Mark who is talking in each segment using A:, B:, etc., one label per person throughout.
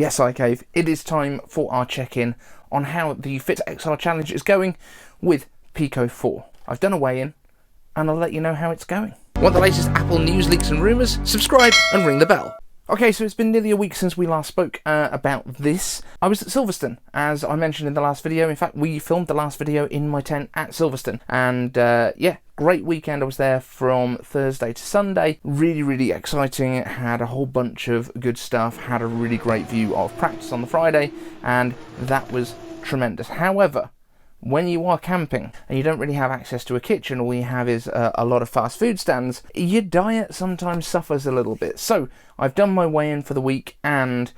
A: Yes, iCave, it is time for our check-in on how the FitXR challenge is going with Pico 4. I've done a weigh-in, and I'll let you know how it's going. Want the latest Apple news, leaks and rumours? Subscribe and ring the bell. Okay, so it's been nearly a week since we last spoke about this. I was at Silverstone, as I mentioned in the last video. In fact, we filmed the last video in my tent at Silverstone. And yeah, great weekend. I was there from Thursday to Sunday. Really, really exciting. Had a whole bunch of good stuff. Had a really great view of practice on the Friday. And that was tremendous. However, when you are camping and you don't really have access to a kitchen, all you have is a lot of fast food stands, your diet sometimes suffers a little bit. So I've done my weigh-in for the week, and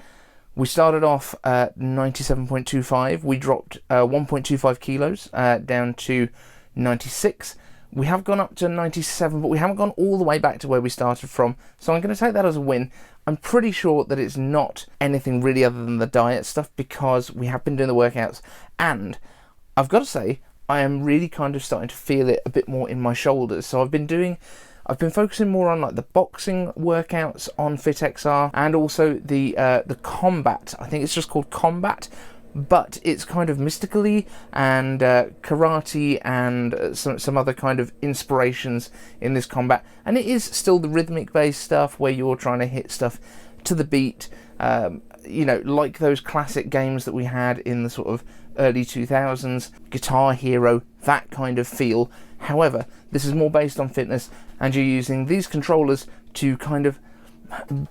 A: we started off at 97.25. We dropped 1.25 kilos down to 96. We have gone up to 97, but we haven't gone all the way back to where we started from. So I'm going to take that as a win. I'm pretty sure that it's not anything really other than the diet stuff, because we have been doing the workouts, and I've got to say, I am really kind of starting to feel it a bit more in my shoulders. So I've been focusing more on like the boxing workouts on FitXR, and also the combat. I think it's just called combat, but it's kind of mystically and karate and some other kind of inspirations in this combat. And it is still the rhythmic based stuff where you're trying to hit stuff to the beat. You know, like those classic games that we had in the sort of early 2000s, Guitar Hero, that kind of feel. However, this is more based on fitness, and you're using these controllers to kind of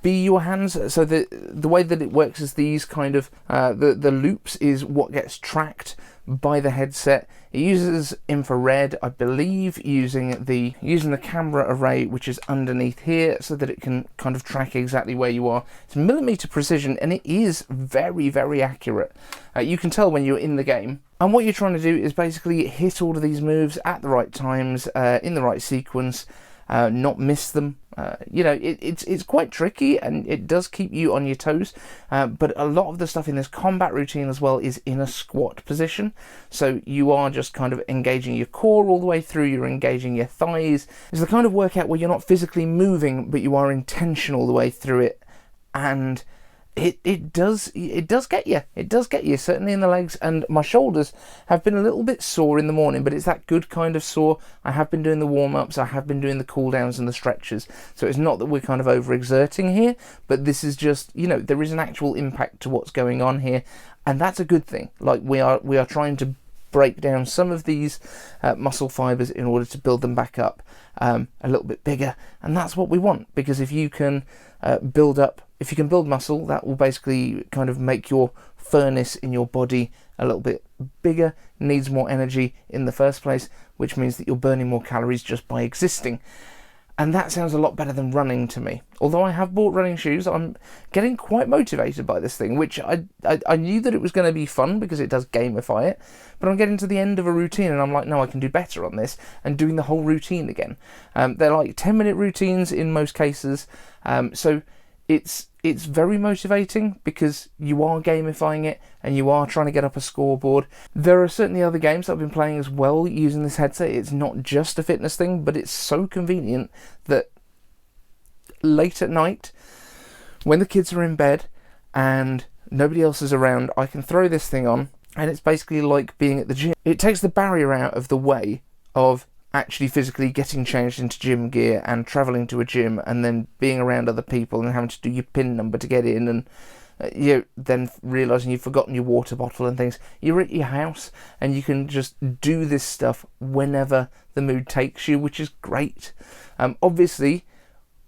A: be your hands. So the way that it works is these kind of the loops is what gets tracked by the headset. It uses infrared, I believe, using the camera array which is underneath here, so that it can kind of track exactly where you are. It's millimeter precision, and it is very, very accurate. You can tell when you're in the game. And what you're trying to do is basically hit all of these moves at the right times, in the right sequence, not miss them. You know, it's quite tricky, and it does keep you on your toes, but a lot of the stuff in this combat routine as well is in a squat position, so you are just kind of engaging your core all the way through. You're engaging your thighs. It's the kind of workout where you're not physically moving, but you are intentional all the way through it, and it does get you, certainly in the legs. And my shoulders have been a little bit sore in the morning, but it's that good kind of sore. I have been doing the warm-ups, I have been doing the cool-downs and the stretches, so it's not that we're kind of overexerting here, but this is just, you know, there is an actual impact to what's going on here, and that's a good thing. Like, we are trying to break down some of these muscle fibers in order to build them back up a little bit bigger, and that's what we want, because if you can build muscle, that will basically kind of make your furnace in your body a little bit bigger, needs more energy in the first place, which means that you're burning more calories just by existing. And that sounds a lot better than running to me. Although I have bought running shoes, I'm getting quite motivated by this thing, which I knew that it was going to be fun because it does gamify it, but I'm getting to the end of a routine and I'm like, no, I can do better on this, and doing the whole routine again. They're like 10-minute routines in most cases, so it's very motivating because you are gamifying it and you are trying to get up a scoreboard. There are certainly other games that I've been playing as well using this headset. It's not just a fitness thing, but it's so convenient that late at night, when the kids are in bed and nobody else is around, I can throw this thing on, and it's basically like being at the gym. It takes the barrier out of the way of actually physically getting changed into gym gear and travelling to a gym and then being around other people and having to do your PIN number to get in, and you then realising you've forgotten your water bottle and things. You're at your house and you can just do this stuff whenever the mood takes you, which is great. Obviously,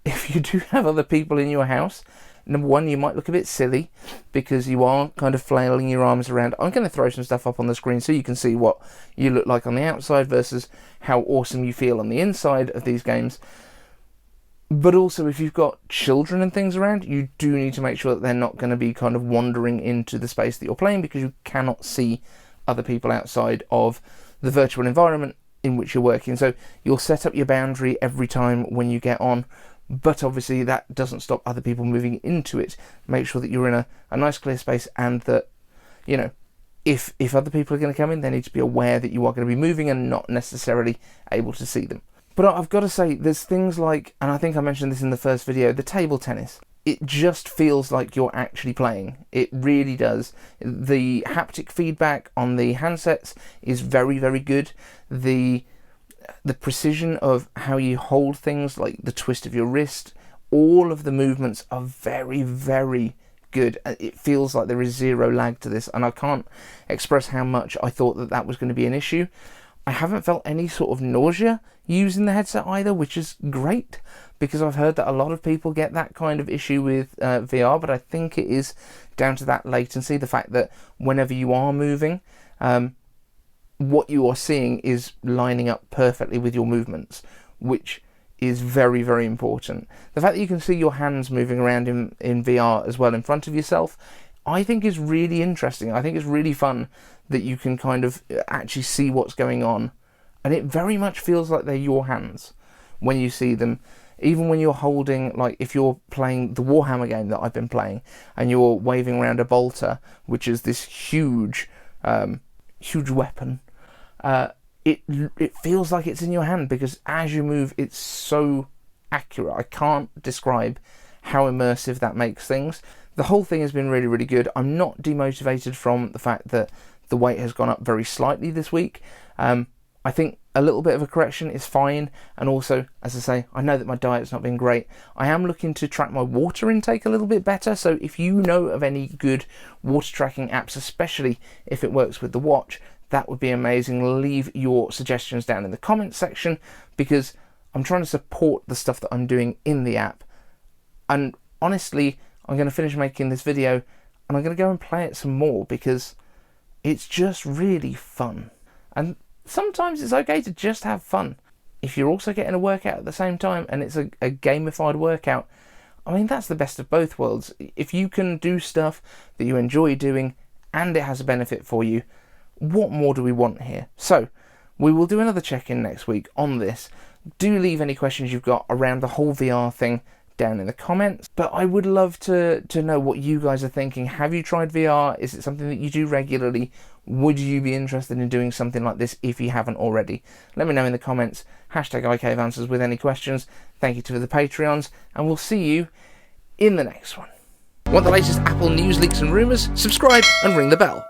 A: if you do have other people in your house, number one, you might look a bit silly because you are kind of flailing your arms around. I'm going to throw some stuff up on the screen so you can see what you look like on the outside versus how awesome you feel on the inside of these games. But also, if you've got children and things around, you do need to make sure that they're not going to be kind of wandering into the space that you're playing, because you cannot see other people outside of the virtual environment in which you're working. So you'll set up your boundary every time when you get on, but obviously that doesn't stop other people moving into it. Make sure that you're in a nice clear space, and that, you know, if other people are going to come in, they need to be aware that you are going to be moving and not necessarily able to see them. But I've got to say, there's things like, and I think I mentioned this in the first video, the table tennis. it just feels like you're actually playing. It really does. The haptic feedback on the handsets is very, very good. The precision of how you hold things, like the twist of your wrist, all of the movements are very, very good. It feels like there is zero lag to this, and I can't express how much I thought that that was going to be an issue. I haven't felt any sort of nausea using the headset either, which is great, because I've heard that a lot of people get that kind of issue with VR, but I think it is down to that latency, the fact that whenever you are moving, what you are seeing is lining up perfectly with your movements, which is very, very important. The fact that you can see your hands moving around in VR as well in front of yourself, I think is really interesting. I think it's really fun that you can kind of actually see what's going on, and it very much feels like they're your hands when you see them. Even when you're holding, like if you're playing the Warhammer game that I've been playing, and you're waving around a bolter, which is this huge weapon, it feels like it's in your hand, because as you move, it's so accurate. I can't describe how immersive that makes things. The whole thing has been really, really good. I'm not demotivated from the fact that the weight has gone up very slightly this week. I think a little bit of a correction is fine, and also, as I say, I know that my diet's not been great. I am looking to track my water intake a little bit better, so if you know of any good water tracking apps, especially if it works with the watch, that would be amazing. Leave your suggestions down in the comments section, because I'm trying to support the stuff that I'm doing in the app. And honestly, I'm going to finish making this video and I'm going to go and play it some more, because it's just really fun. And sometimes it's okay to just have fun. If you're also getting a workout at the same time, and it's a gamified workout, I mean, that's the best of both worlds. If you can do stuff that you enjoy doing and it has a benefit for you, what more do we want here? So we will do another check-in next week on this. Do leave any questions you've got around the whole VR thing down in the comments, but I would love to know what you guys are thinking. Have you tried VR? Is it something that you do regularly? Would you be interested in doing something like this if you haven't already? Let me know in the comments. #ICaveAnswers with any questions. Thank you to the Patreons, and we'll see you in the next one. Want the latest Apple news, leaks and rumours? Subscribe and ring the bell.